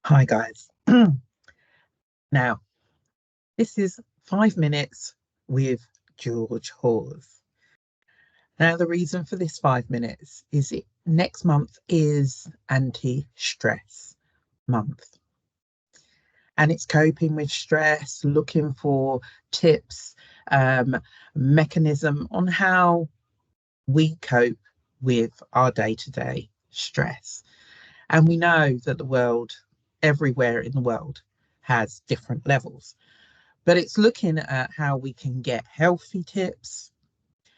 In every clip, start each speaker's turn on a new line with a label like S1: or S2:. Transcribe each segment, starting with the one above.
S1: Hi, guys. Now, this is 5 minutes with George Hawes. Now, the reason for this 5 minutes is next month is anti-stress month. And it's coping with stress, looking for tips, mechanism on how we cope with our day-to-day stress. And we know that the world, everywhere in the world, has different levels. But it's looking at how we can get healthy tips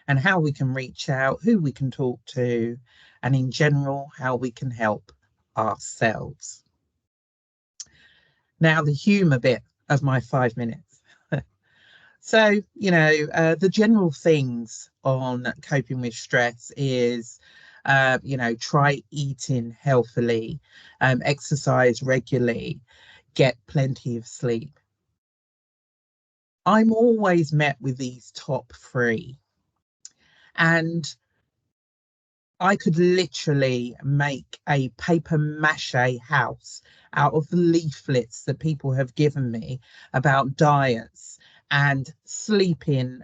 S1: and how we can reach out, who we can talk to, and in general, how we can help ourselves. Now, the humour bit of my 5 minutes. So, the general things on coping with stress is, try eating healthily, exercise regularly, get plenty of sleep. I'm always met with these top three, and I could literally make a paper mache house out of the leaflets that people have given me about diets and slimming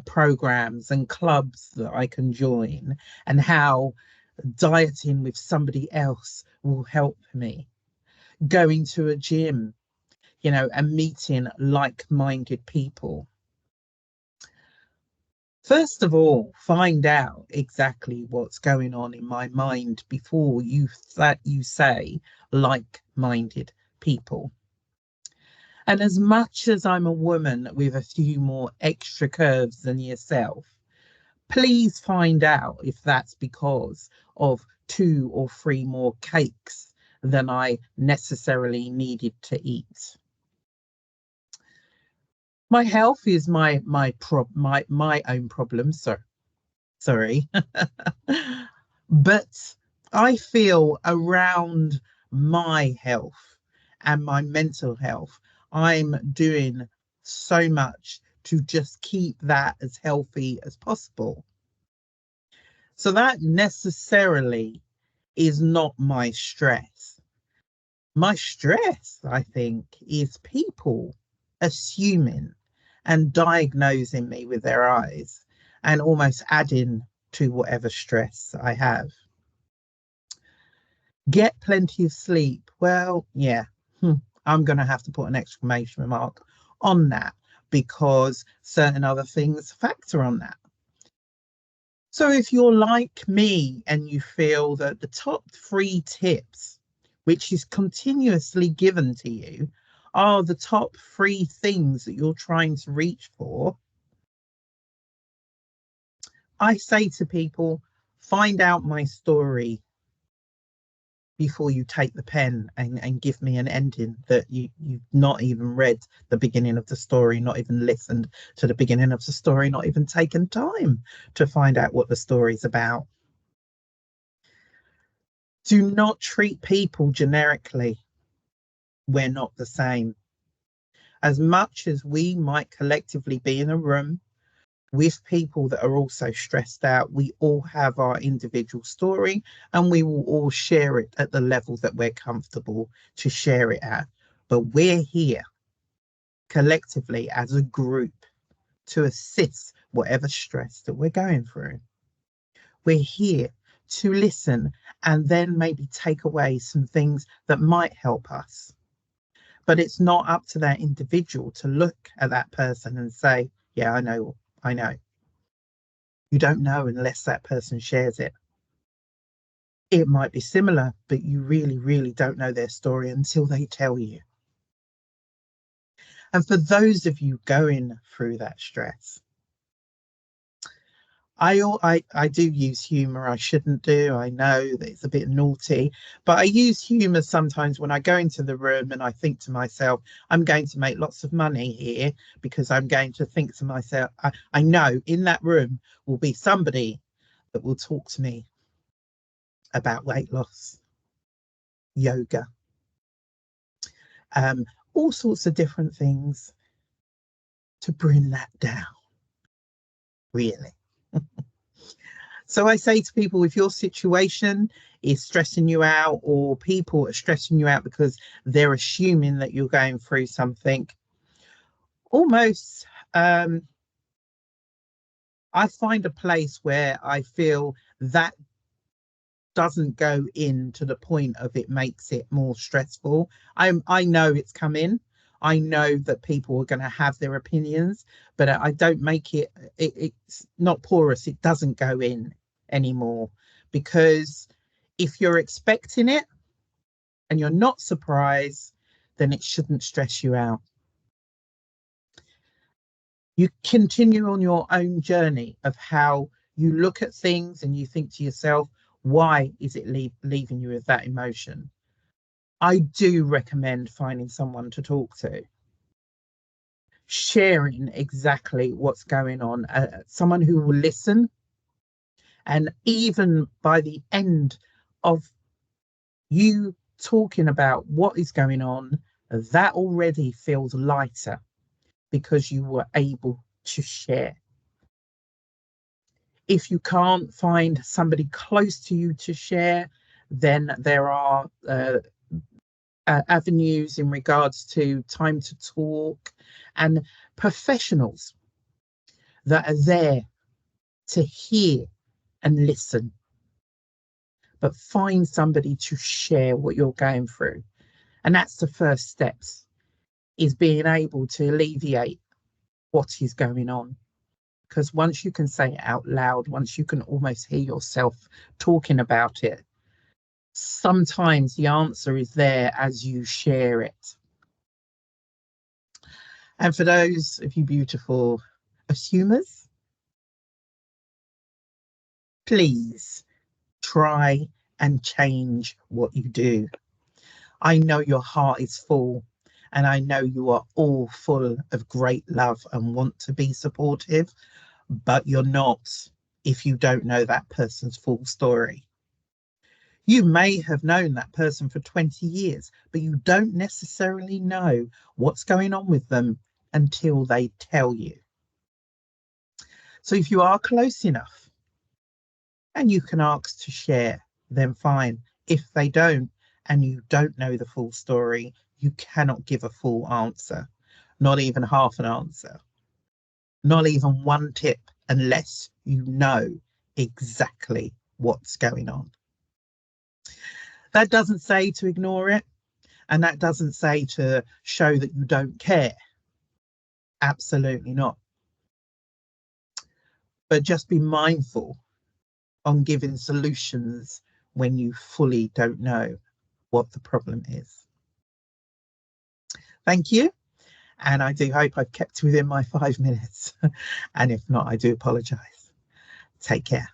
S1: programs and clubs that I can join, and how dieting with somebody else will help me. Going to a gym, and meeting like-minded people. First of all, find out exactly what's going on in my mind before you say like-minded people. And as much as I'm a woman with a few more extra curves than yourself, please find out if that's because of 2 or 3 more cakes than I necessarily needed to eat. My health is my own problem, sir. Sorry. But I feel around my health and my mental health, I'm doing so much to just keep that as healthy as possible. So that necessarily is not my stress. My stress, I think, is people assuming and diagnosing me with their eyes and almost adding to whatever stress I have. Get plenty of sleep. Well, yeah, I'm going to have to put an exclamation mark on that because certain other things factor on that. So if you're like me and you feel that the top 3 tips, which is continuously given to you, are the top 3 things that you're trying to reach for, I say to people, find out my story before you take the pen and give me an ending that you've not even read the beginning of the story, not even listened to the beginning of the story, not even taken time to find out what the story's about. Do not treat people generically. We're not the same. As much as we might collectively be in a room with people that are also stressed out, we all have our individual story and we will all share it at the level that we're comfortable to share it at. But we're here collectively as a group to assist whatever stress that we're going through. We're here to listen and then maybe take away some things that might help us. But it's not up to that individual to look at that person and say, yeah, I know. You don't know unless that person shares it. It might be similar, but you really, really don't know their story until they tell you. And for those of you going through that stress, I do use humor. I shouldn't do. I know that it's a bit naughty, but I use humor sometimes when I go into the room and I think to myself, I'm going to make lots of money here because I'm going to think to myself, I know in that room will be somebody that will talk to me about weight loss, yoga, all sorts of different things to bring that down, really. So I say to people, if your situation is stressing you out, or people are stressing you out because they're assuming that you're going through something, almost I find a place where I feel that doesn't go in to the point of it makes it more stressful. I know it's coming. I know that people are going to have their opinions, but I don't make it's not porous. It doesn't go in anymore, because if you're expecting it and you're not surprised, then it shouldn't stress you out. You continue on your own journey of how you look at things and you think to yourself, why is it leaving you with that emotion? I do recommend finding someone to talk to, sharing exactly what's going on, someone who will listen. And even by the end of you talking about what is going on, that already feels lighter because you were able to share. If you can't find somebody close to you to share, then there are avenues in regards to time to talk and professionals that are there to hear and listen. But find somebody to share what you're going through. And that's the first steps, is being able to alleviate what is going on. Because once you can say it out loud, once you can almost hear yourself talking about it, sometimes the answer is there as you share it. And for those of you beautiful assumers, please try and change what you do. I know your heart is full, and I know you are all full of great love and want to be supportive, but you're not if you don't know that person's full story. You may have known that person for 20 years, but you don't necessarily know what's going on with them until they tell you. So if you are close enough and you can ask to share, then fine. If they don't, and you don't know the full story, you cannot give a full answer, not even half an answer, not even one tip, unless you know exactly what's going on. That doesn't say to ignore it, and that doesn't say to show that you don't care. Absolutely not. But just be mindful on giving solutions when you fully don't know what the problem is. Thank you. And I do hope I've kept within my 5 minutes. And if not, I do apologise. Take care.